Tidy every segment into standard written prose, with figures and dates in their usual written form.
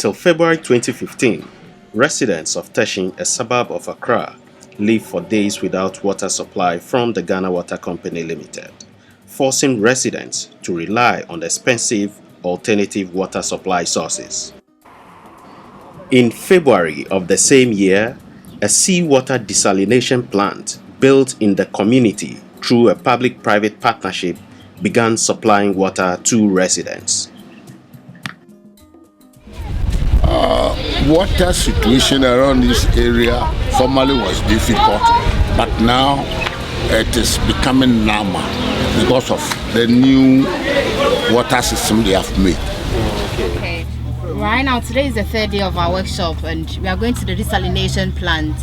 Until February 2015, residents of Teshie, a suburb of Accra, lived for days without water supply from the Ghana Water Company Limited, forcing residents to rely on expensive alternative water supply sources. In February of the same year, a seawater desalination plant built in the community through a public-private partnership began supplying water to residents. Water situation around this area formerly was difficult, but now it is becoming normal because of the new water system they have made. Okay. Right now, today is the third day of our workshop, and we are going to the desalination plant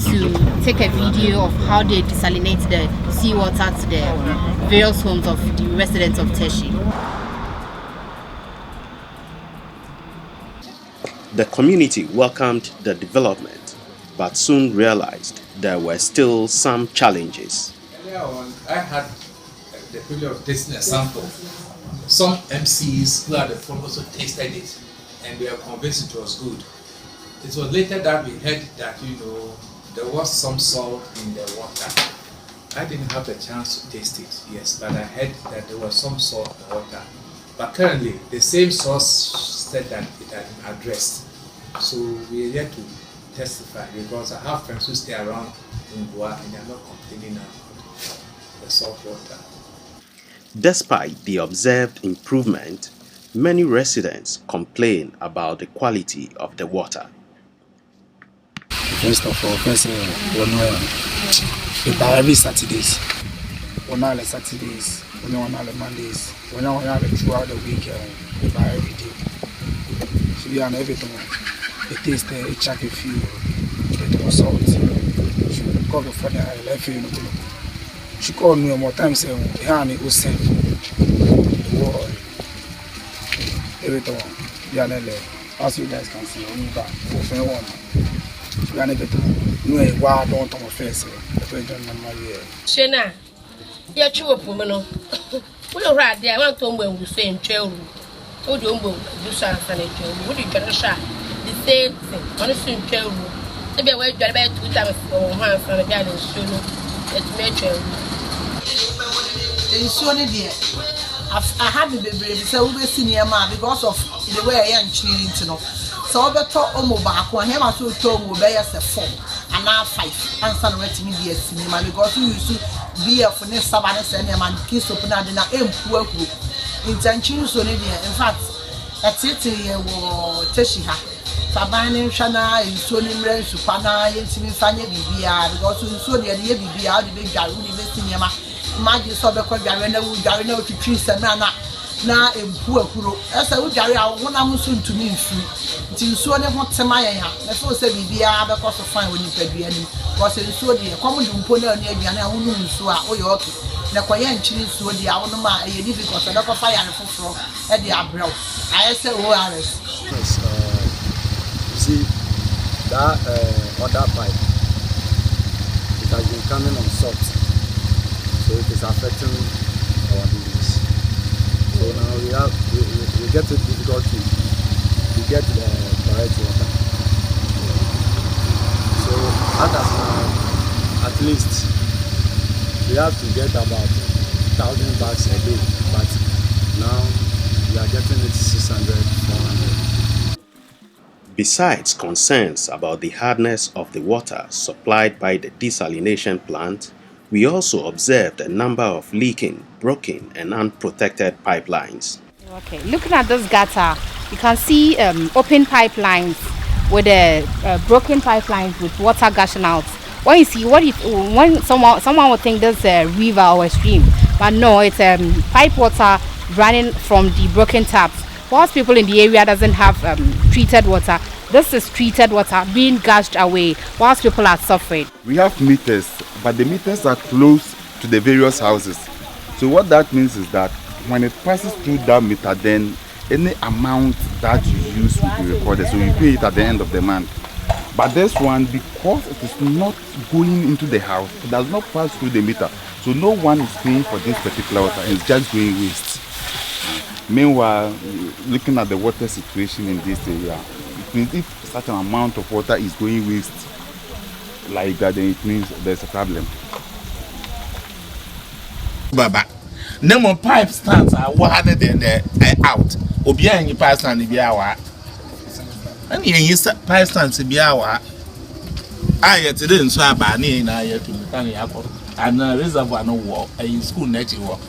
to take a video of how they desalinate the seawater to the various homes of the residents of Teshie. The community welcomed the development, but soon realized there were still some challenges. Earlier on, I had the privilege of tasting a sample. Some MCs who had the phone also tasted it, and they were convinced it was good. It was later that we heard that, there was some salt in the water. I didn't have the chance to taste it, yes, but I heard that there was some salt in the water. But currently, the same source said that it had been addressed. So we are here to testify because I have friends who stay around in Goa and they are not complaining about the salt water. Despite the observed improvement, many residents complain about the quality of the water. First of all, we buy every Saturdays. We buy every Saturdays. We buy every Mondays. We buy throughout the week. We buy every day. So we are everything. It tastes a check a few. It was salt. She called for the life. She called me more times saying, "Honey, was sent." Everything. We are there. As you guys can see, we back for one. We are everything. No, why don't come face? Shena, you're true of woman. We are right there. I want to when we say in jail. Oh, don't go do sanitation. Would you get a shot? The same thing. Honestly, in jail. Maybe I went about 2 times for once and a guy in Shuna. It's major. In Shona, dear, I had the baby, so we senior man because of the way I am cheating to know. So I talk on back when him as told me by us a 4 and now 5 and some writing me a cinema because we used to be a for next Sabbath and a man kiss open at the poor group. Intention so in fact, that's it here was Teshie. Sabine Shana in Sony Mre Supana in Simifania Bibia because we saw the idea Bibia the big guy who lives in Yama. Imagine so because Garena would Garena to trees and Nana. Now in poor Kuro, as I would carry out 1 hour soon to me free. Till so never want to my the first Bibia because of fine when you pay the enemy. Was in so dear, common Pona near Diana, who knew so are your the Koyan Chin so the Aonoma, a difficult, a lot of fire and for at the Abrow. I say, see that other pipe, it has been coming on salt, so it is affecting our business. So now we get it difficult to get the correct water. So at least we have to get about 1,000 bags a day, but now we are getting it 600, 400. Besides concerns about the hardness of the water supplied by the desalination plant, we also observed a number of leaking, broken and unprotected pipelines. Okay, looking at this gutter, you can see open pipelines with broken pipelines with water gushing out. When you see when someone would think there's a river or a stream, but no, it's pipe water running from the broken taps. Whilst people in the area doesn't have treated water, this is treated water being gushed away whilst people are suffering. We have meters, but the meters are close to the various houses. So what that means is that when it passes through that meter, then any amount that you use will be recorded. So you pay it at the end of the month. But this one, because it is not going into the house, it does not pass through the meter. So no one is paying for this particular water. It's just going waste. Meanwhile, looking at the water situation in this area, it means if such an amount of water is going waste like that, then it means there's a problem. Baba, no more pipe stands are wider than out. Obia and your pipe stand to be our. And you pipe stands to be our. I yet didn't swap by near and I yet to the apple. And a reservoir no walk, a school nature walk.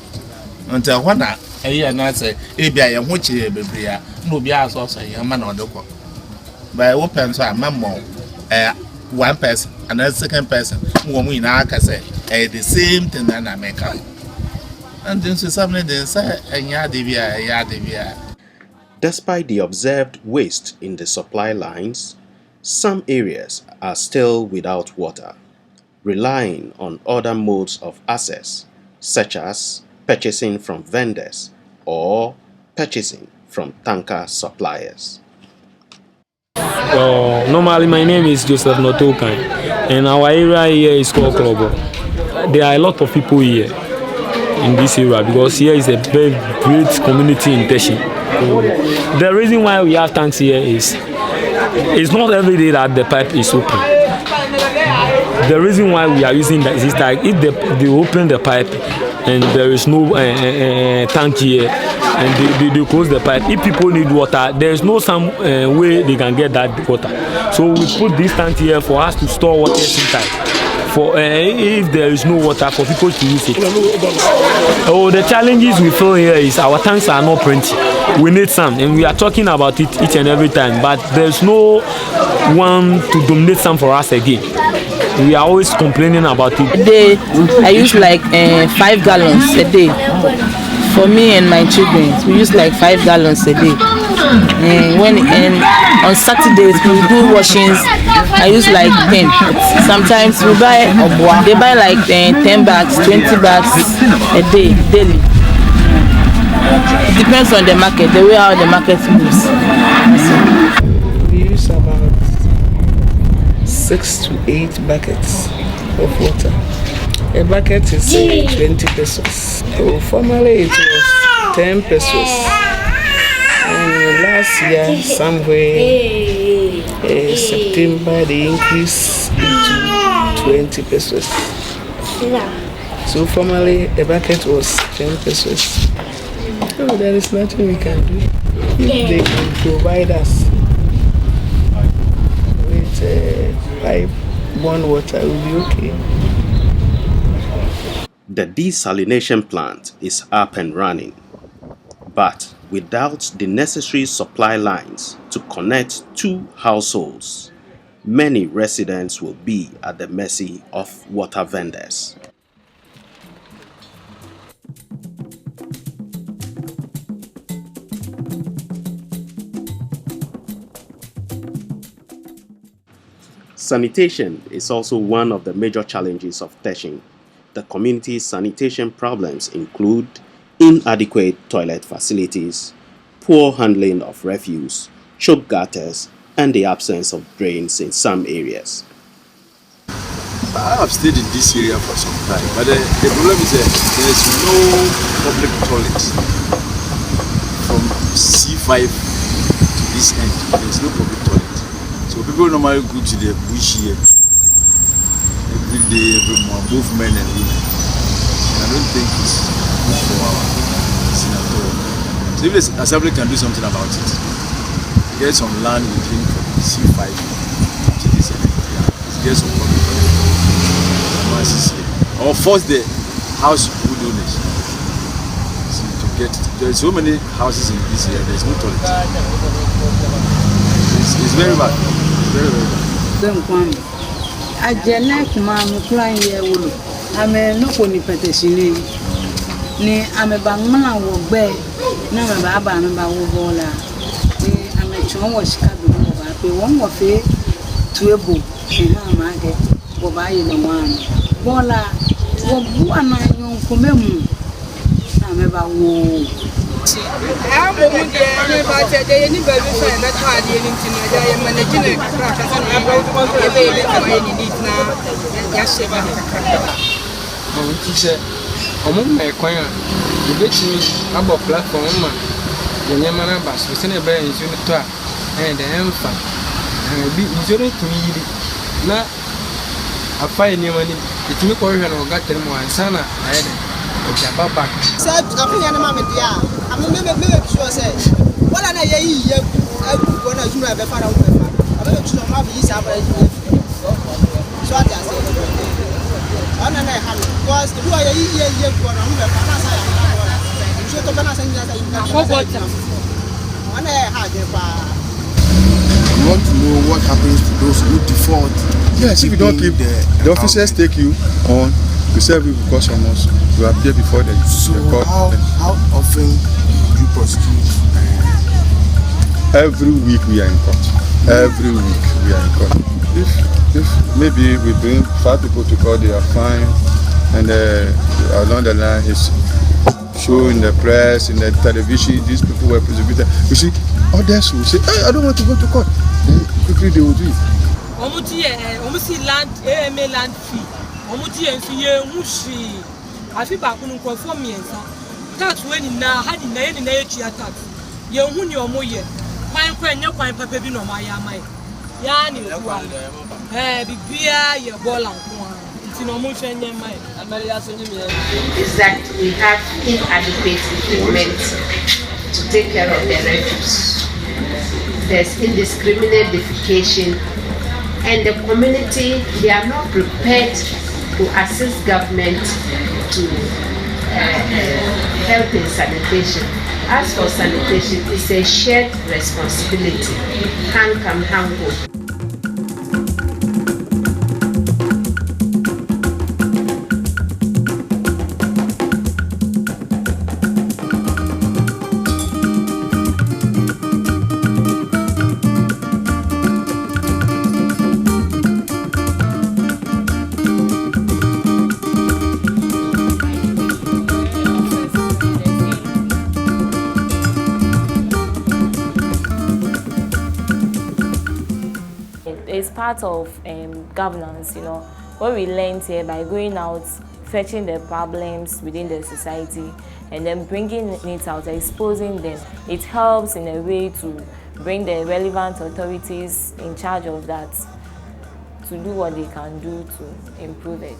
Until one night, a year and I say, if I am watching a baby, no be as also a man on the walk. By open so a mamma, one person, and a second person, whom we now can say, the same thing that I make up. And then something they say, and yadivia. Despite the observed waste in the supply lines, some areas are still without water, relying on other modes of access, such as purchasing from vendors or purchasing from tanker suppliers. Normally, my name is Joseph Notokan, and our area here is called Klobo. There are a lot of people here in this area because here is a very great community in Teshie. The reason why we have tanks here is it's not every day that the pipe is open. The reason why we are using that is that if they open the pipe and there is no tank here and they close the pipe, if people need water, there is no some way they can get that water. So we put this tank here for us to store water inside. For if there is no water for people to use it. Oh, the challenges we feel here is our tanks are not plenty. We need some, and we are talking about it each and every time. But there's no one to donate some for us again. We are always complaining about it. A day, I use like 5 gallons a day. For me and my children, we use like 5 gallons a day. And on Saturdays we do washings. I use like 10. Sometimes they buy like 10 bags, 20 bags a day, daily. It depends on the market, the way how the market moves. We use about 6 to 8 buckets of water. A bucket is 20 pesos. So formerly it was 10 pesos. And last year, somewhere September, they increased it to 20 pesos. So formerly the bucket was 10 pesos. So there is nothing we can do. If they can provide us with pipe-borne water, it will be okay. The desalination plant is up and running, but without the necessary supply lines to connect 2 households, many residents will be at the mercy of water vendors. Sanitation is also one of the major challenges of Teshie. The community's sanitation problems include inadequate toilet facilities, poor handling of refuse, choke gutters, and the absence of drains in some areas. I have stayed in this area for some time, but the problem is that there is no public toilet from C5 to this end. There is no public toilet. So people normally go to the bush here every day, every month, both men and women. And I don't think it's good for our scene at all. So if the assembly can do something about it, get some land within C5 to this area, get some public toilet, or force the house owners to get it. There are so many houses in this area, there is no toilet. It's very bad. It's very, very bad. LEKMA mukran ye wolo ame no ko ni Teshie ni ame ba ngana wo gbe na me ba ba me ba wo bola ni ame chon wo shika do mo ba pe won wo fe tuebo e ha ma ge wo ba yi no wan bola wo bu ana nyon ko memu na me ba wo amo mu de ne ba te de ni ba bi so e beta ade ni tin na ya manage ne kra ka sa na e be be ka ni ni na ya se ba mo ti se omo me kwan a de betimi abo platform ma de nyema na ba so se ne ba ensu ni to a de emfa Bi zero to yiri na afa ni mani itimi ko hwe no gatere mo ansana ayede ojaba back say afunya na mama dia me sure say wala na ye ko na juma be fara wo be fara abe tu ma bi isa bara ji so ati ase ana na ha because the boy ye ko na wo be fara sa ya na wala so to bana sa ni sa yi ana ha de pa. You want to know what happens to those who default. Yes, if you don't keep the officers take you on to serve you because almost you appear before the court. How often do you prosecute? Every week we are in court. Every week we are in court. If maybe we bring 5 people to court, they are fine, and along the line is shown in the press, in the television, these people were prosecuted. You see, others will say, hey, I don't want to go to court. Then quickly they will do it. Omuti land, AMA land fee. Omuti and fee, mushi. I feel back on conform me. That's when in now had in the nature attack. You who your moye. Fine, when your fine papa be no my yamai. Yani, big beer, your ball and corn. It's no motion in your mind. Is that we have inadequate equipment to take care of the refuse. There's indiscriminate defecation, and the community, they are not prepared to assist government to help in sanitation. As for sanitation, it's a shared responsibility. Hand come, hand go. It's part of governance, you know, what we learned here by going out, fetching the problems within the society, and then bringing it out, exposing them. It helps in a way to bring the relevant authorities in charge of that to do what they can do to improve it.